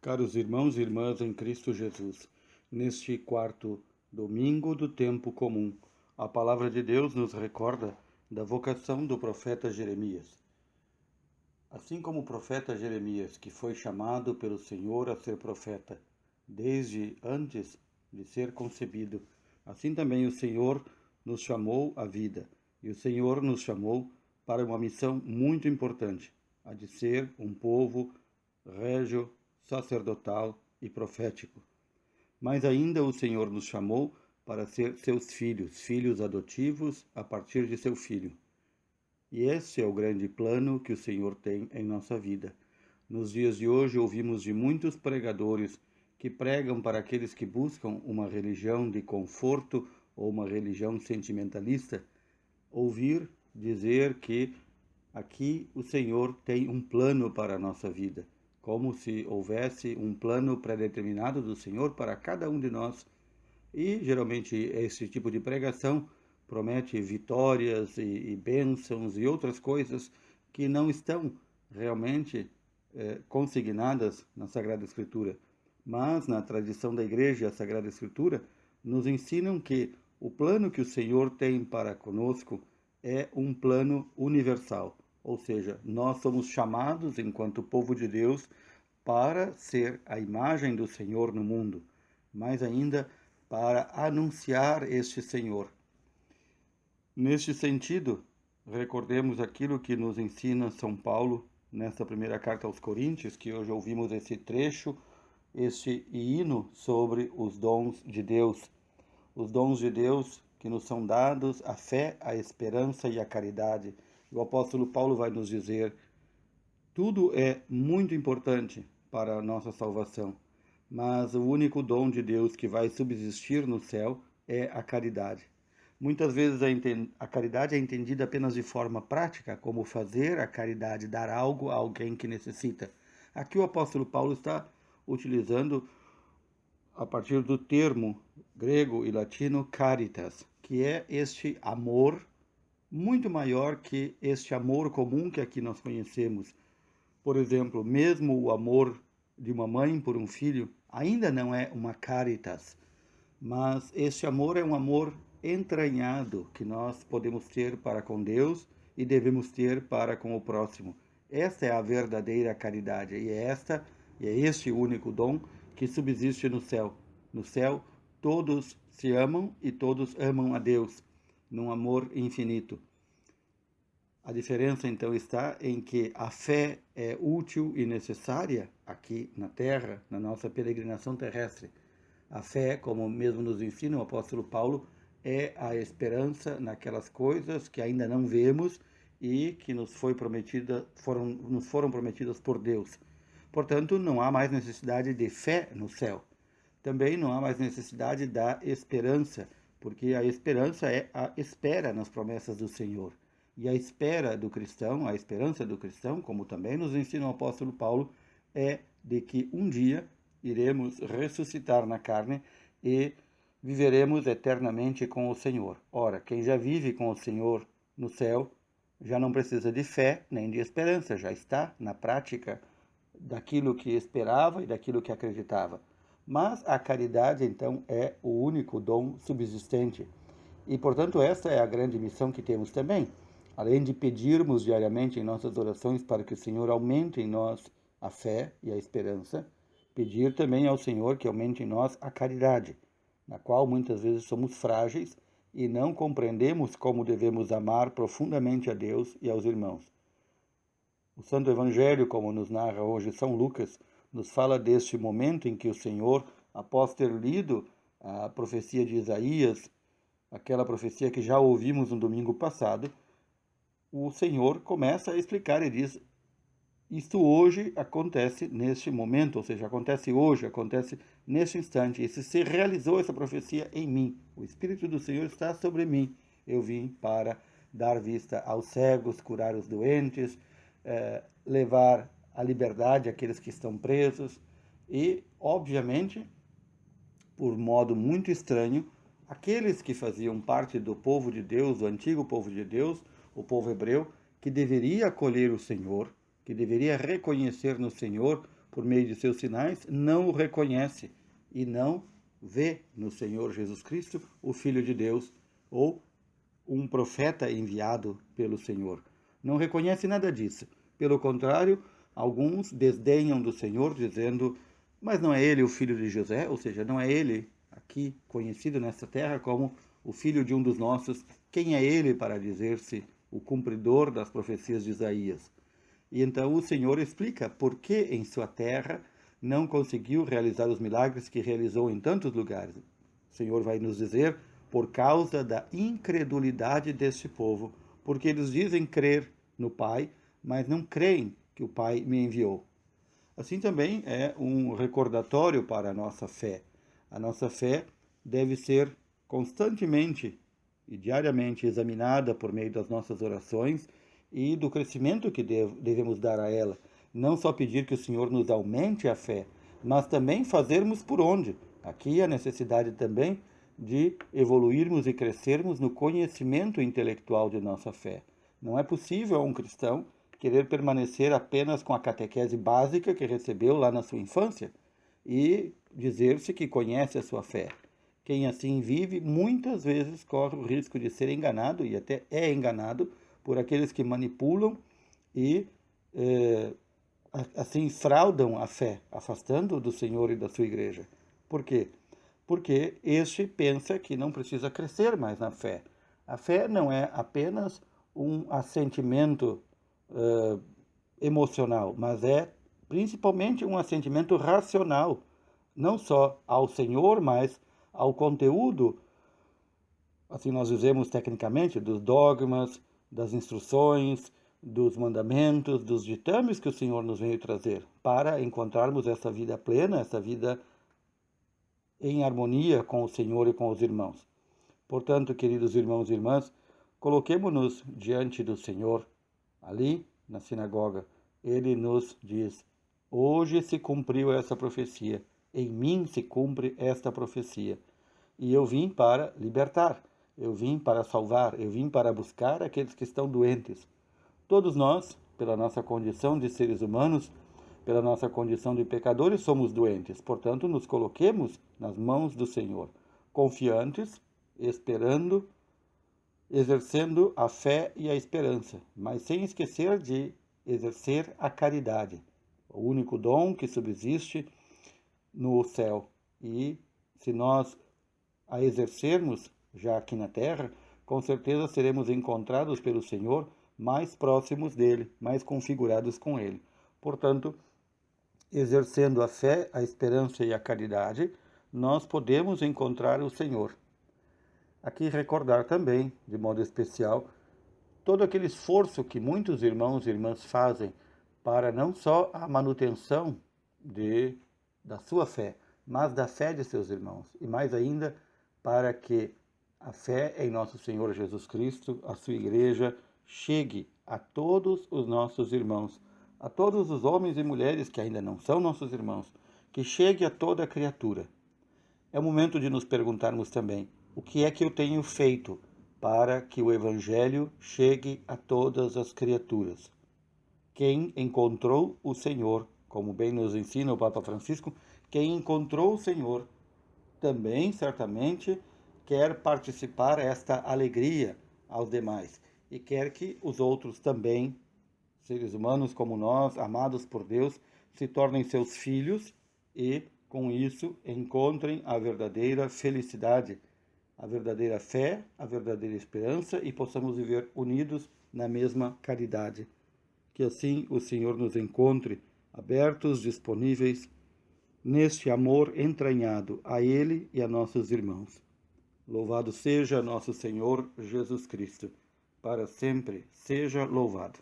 Caros irmãos e irmãs em Cristo Jesus, neste quarto domingo do tempo comum, a palavra de Deus nos recorda da vocação do profeta Jeremias. Assim como o profeta Jeremias, que foi chamado pelo Senhor a ser profeta desde antes de ser concebido, assim também o Senhor nos chamou à vida, e o Senhor nos chamou para uma missão muito importante, a de ser um povo régio, sacerdotal e profético. Mas ainda o Senhor nos chamou para ser seus filhos, filhos adotivos a partir de seu filho. E esse é o grande plano que o Senhor tem em nossa vida. Nos dias de hoje ouvimos de muitos pregadores que pregam para aqueles que buscam uma religião de conforto ou uma religião sentimentalista, ouvir dizer que aqui o Senhor tem um plano para a nossa vida, como se houvesse um plano pré-determinado do Senhor para cada um de nós. E geralmente esse tipo de pregação promete vitórias e bênçãos e outras coisas que não estão realmente consignadas na Sagrada Escritura. Mas na tradição da Igreja, a Sagrada Escritura nos ensinam que o plano que o Senhor tem para conosco é um plano universal, ou seja, nós somos chamados, enquanto povo de Deus, para ser a imagem do Senhor no mundo, mas ainda para anunciar este Senhor. Neste sentido, recordemos aquilo que nos ensina São Paulo nessa primeira carta aos Coríntios, que hoje ouvimos esse trecho, este hino sobre os dons de Deus. Os dons de Deus que nos são dados, a fé, a esperança e a caridade. O apóstolo Paulo vai nos dizer: tudo é muito importante para a nossa salvação, mas o único dom de Deus que vai subsistir no céu é a caridade. Muitas vezes a caridade é entendida apenas de forma prática, como fazer a caridade, dar algo a alguém que necessita. Aqui o apóstolo Paulo está utilizando a partir do termo grego e latino caritas, que é este amor muito maior que este amor comum que aqui nós conhecemos. Por exemplo, mesmo o amor de uma mãe por um filho ainda não é uma caritas, mas este amor é um amor entranhado que nós podemos ter para com Deus e devemos ter para com o próximo. Esta é a verdadeira caridade e é este o único dom que subsiste no céu. No céu, todos se amam e todos amam a Deus, num amor infinito. A diferença, então, está em que a fé é útil e necessária aqui na Terra, na nossa peregrinação terrestre. A fé, como mesmo nos ensina o apóstolo Paulo, é a esperança naquelas coisas que ainda não vemos e que nos foram prometidas por Deus. Portanto, não há mais necessidade de fé no céu. Também não há mais necessidade da esperança, porque a esperança é a espera nas promessas do Senhor. E a espera do cristão, a esperança do cristão, como também nos ensina o apóstolo Paulo, é de que um dia iremos ressuscitar na carne e viveremos eternamente com o Senhor. Ora, quem já vive com o Senhor no céu já não precisa de fé nem de esperança, já está na prática daquilo que esperava e daquilo que acreditava. Mas a caridade, então, é o único dom subsistente. E, portanto, esta é a grande missão que temos também. Além de pedirmos diariamente em nossas orações para que o Senhor aumente em nós a fé e a esperança, pedir também ao Senhor que aumente em nós a caridade, na qual muitas vezes somos frágeis e não compreendemos como devemos amar profundamente a Deus e aos irmãos. O Santo Evangelho, como nos narra hoje São Lucas, nos fala deste momento em que o Senhor, após ter lido a profecia de Isaías, aquela profecia que já ouvimos no domingo passado, o Senhor começa a explicar e diz: isto hoje acontece neste momento, ou seja, acontece hoje, acontece neste instante. E se realizou essa profecia em mim. O Espírito do Senhor está sobre mim. Eu vim para dar vista aos cegos, curar os doentes, levar a liberdade àqueles que estão presos. E, obviamente, por modo muito estranho, aqueles que faziam parte do povo de Deus, do antigo povo de Deus, o povo hebreu, que deveria acolher o Senhor, que deveria reconhecer no Senhor por meio de seus sinais, não o reconhece e não vê no Senhor Jesus Cristo o Filho de Deus ou um profeta enviado pelo Senhor. Não reconhece nada disso. Pelo contrário, alguns desdenham do Senhor, dizendo: mas não é ele o filho de José? Ou seja, não é ele aqui conhecido nesta terra como o filho de um dos nossos? Quem é ele para dizer-se o cumpridor das profecias de Isaías? E então o Senhor explica por que em sua terra não conseguiu realizar os milagres que realizou em tantos lugares. O Senhor vai nos dizer: por causa da incredulidade deste povo, porque eles dizem crer no Pai, mas não creem que o Pai me enviou. Assim também é um recordatório para a nossa fé. A nossa fé deve ser constantemente e diariamente examinada por meio das nossas orações e do crescimento que devemos dar a ela. Não só pedir que o Senhor nos aumente a fé, mas também fazermos por onde. Aqui a necessidade também de evoluirmos e crescermos no conhecimento intelectual de nossa fé. Não é possível a um cristão querer permanecer apenas com a catequese básica que recebeu lá na sua infância e dizer-se que conhece a sua fé. Quem assim vive, muitas vezes corre o risco de ser enganado, e até é enganado, por aqueles que manipulam e assim fraudam a fé, afastando do Senhor e da sua igreja. Por quê? Porque este pensa que não precisa crescer mais na fé. A fé não é apenas um assentimento emocional, mas é principalmente um assentimento racional, não só ao Senhor, mas ao conteúdo, assim nós dizemos tecnicamente, dos dogmas, das instruções, dos mandamentos, dos ditames que o Senhor nos veio trazer, para encontrarmos essa vida plena, essa vida em harmonia com o Senhor e com os irmãos. Portanto, queridos irmãos e irmãs, coloquemo-nos diante do Senhor, ali na sinagoga. Ele nos diz: hoje se cumpriu essa profecia, em mim se cumpre esta profecia. E eu vim para libertar, eu vim para salvar, eu vim para buscar aqueles que estão doentes. Todos nós, pela nossa condição de seres humanos, pela nossa condição de pecadores, somos doentes. Portanto, nos coloquemos nas mãos do Senhor, confiantes, esperando, exercendo a fé e a esperança, mas sem esquecer de exercer a caridade, o único dom que subsiste no céu. E se nós a exercermos já aqui na terra, com certeza seremos encontrados pelo Senhor mais próximos dele, mais configurados com ele. Portanto, exercendo a fé, a esperança e a caridade, nós podemos encontrar o Senhor. Aqui recordar também, de modo especial, todo aquele esforço que muitos irmãos e irmãs fazem para não só a manutenção da sua fé, mas da fé de seus irmãos, e mais ainda para que a fé em nosso Senhor Jesus Cristo, a sua igreja, chegue a todos os nossos irmãos, a todos os homens e mulheres que ainda não são nossos irmãos, que chegue a toda a criatura. É o momento de nos perguntarmos também: o que é que eu tenho feito para que o Evangelho chegue a todas as criaturas? Quem encontrou o Senhor, como bem nos ensina o Papa Francisco, quem encontrou o Senhor também, certamente, quer participar desta alegria aos demais e quer que os outros também, seres humanos como nós, amados por Deus, se tornem seus filhos e, com isso, encontrem a verdadeira felicidade, a verdadeira fé, a verdadeira esperança e possamos viver unidos na mesma caridade. Que assim o Senhor nos encontre abertos, disponíveis, neste amor entranhado a Ele e a nossos irmãos. Louvado seja nosso Senhor Jesus Cristo. Para sempre seja louvado.